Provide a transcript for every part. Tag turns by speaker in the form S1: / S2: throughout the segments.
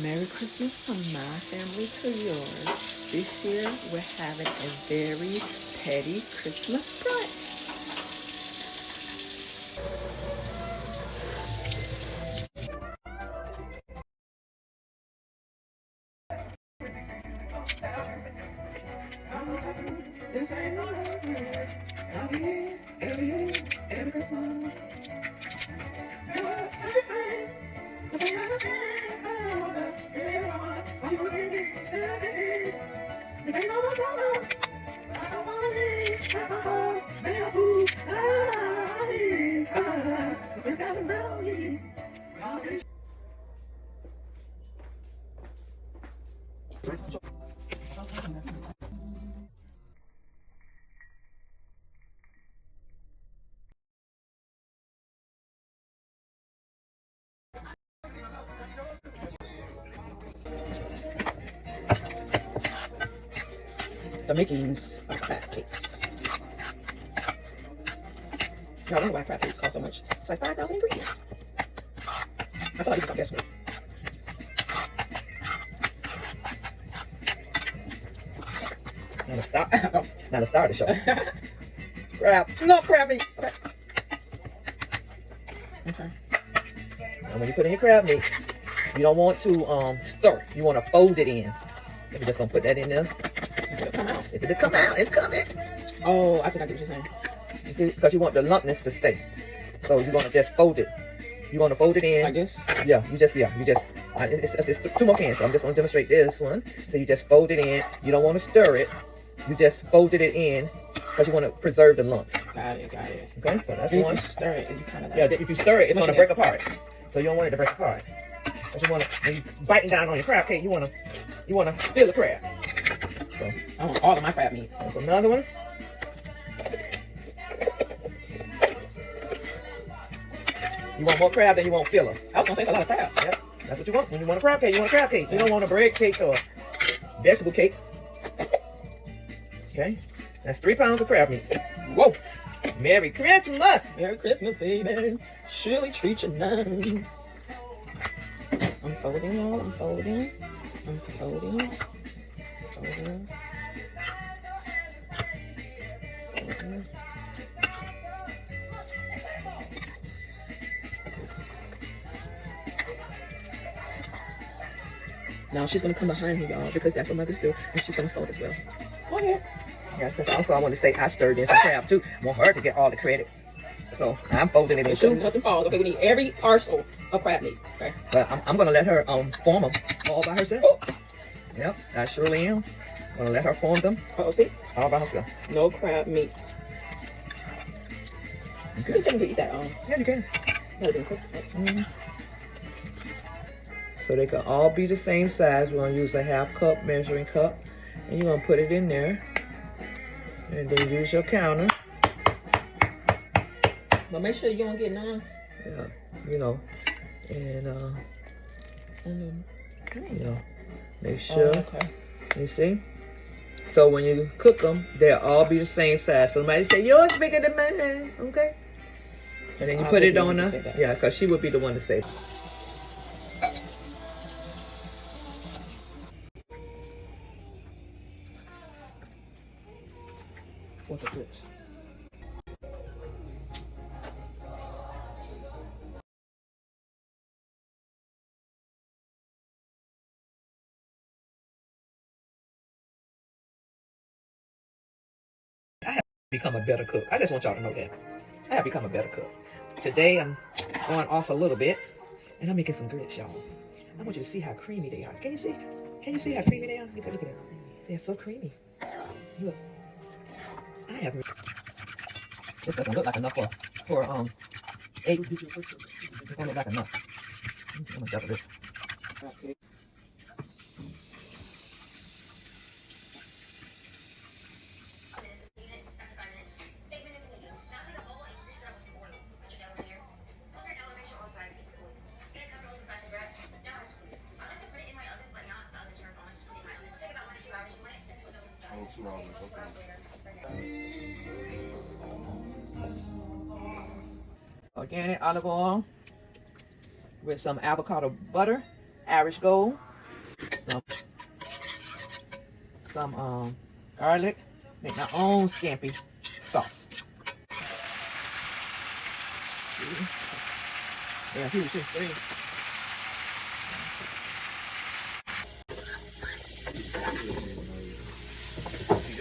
S1: Merry Christmas from my family to yours. This year we're having a very petty Christmas brunch. Every Christmas. The makings of crab cakes. Y'all don't know why crab cakes cost so much. It's like 5,000 ingredients. I thought it was our best one. Now the start of the show. Crab. No crab meat. Okay. And when you put in your crab meat, you don't want to stir. You want to fold it in. We're just gonna put that in there. It'll come out. If it'll come out, it's coming. Oh, I think I get what you're saying. You see, because you want the lumpness to stay. So you're gonna just fold it. You want to fold it in.
S2: Like this?
S1: Yeah, you just. It's 2 more cans. So I'm just gonna demonstrate this one. So you just fold it in. You don't want to stir it. You just folded it in because you want to preserve the lumps.
S2: Got it.
S1: Okay, so that's
S2: and
S1: one.
S2: If you stir it, it's kind of like...
S1: Yeah, if you stir it, it's gonna break apart. So you don't want it to break apart. But you want to, when you biting down on your crab cake, you want to feel the crab. So
S2: I want all of my crab meat.
S1: that's another one. You want more crab than you want filler.
S2: I was gonna say it's a lot of crab.
S1: Yep, that's what you want. When you want a crab cake, you want a crab cake. You don't want a bread cake or vegetable cake. Okay, that's 3 pounds of crab meat. Whoa! Merry Christmas!
S2: Merry Christmas, baby. Surely treat you nice. I'm folding, y'all. I'm folding. Folding. Now she's gonna come behind me, y'all, because that's what mothers do, and she's gonna fold as well. Go ahead.
S1: Yes, that's also I want to say I stirred in some crab too. I want her to get all the credit. So I'm folding it in
S2: Sure,
S1: too.
S2: nothing falls. Okay, we need every parcel of crab meat. Okay.
S1: But I'm gonna let her form them all by herself.
S2: Oh.
S1: Yep, I surely am. I'm gonna let her form them
S2: Oh, see?
S1: all by herself.
S2: No crab meat.
S1: Okay.
S2: You can technically eat that.
S1: Yeah, you can.
S2: That been cooked.
S1: So they can all be the same size. We're gonna use a 1/2 cup measuring cup, and you're gonna put it in there, and then use your counter.
S2: But make sure you don't get none.
S1: Yeah, you know, and you know, make sure.
S2: Oh, okay.
S1: You see? So when you cook them, they'll all be the same size. So somebody say, yours bigger than mine, okay? And then you put it on her. Yeah, because she would be the one to say.
S2: For the ribs.
S1: Become a better cook. I just want y'all to know that. I have become a better cook. Today I'm going off a little bit and I'm making some grits, y'all. I want you to see how creamy they are. Can you see? Can you see how creamy they are? Look at that. They're so creamy. Look. I have this doesn't look like enough for 8. It doesn't look like enough. I'm gonna double this. Organic olive oil with some avocado butter. Irish Gold, some garlic, make my own scampi sauce. Yeah, see.
S3: This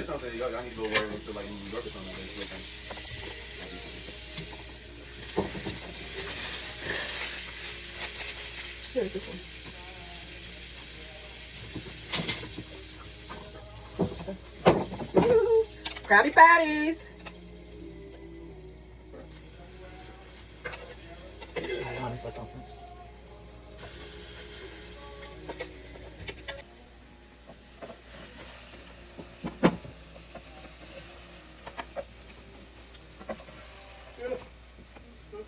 S3: something y'all need to go wear into like New York or something.
S1: Here's this one. Krabby Patties.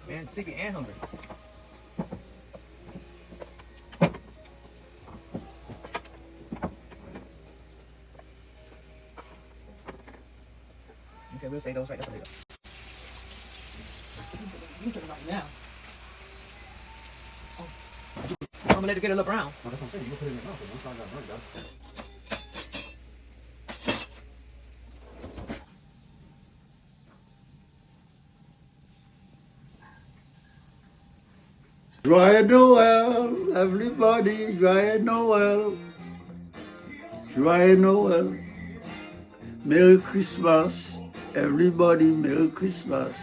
S1: Man, sleepy and hungry. Okay, we'll say those right up later. You can put it right now. Oh. I'm gonna let it get a little brown.
S3: No, that's what I'm saying. You can put it in your mouth, but one side got burnt, though.
S4: Joyeux Noël, everybody, Joyeux Noël, Joyeux Noël, Merry Christmas, everybody, Merry Christmas.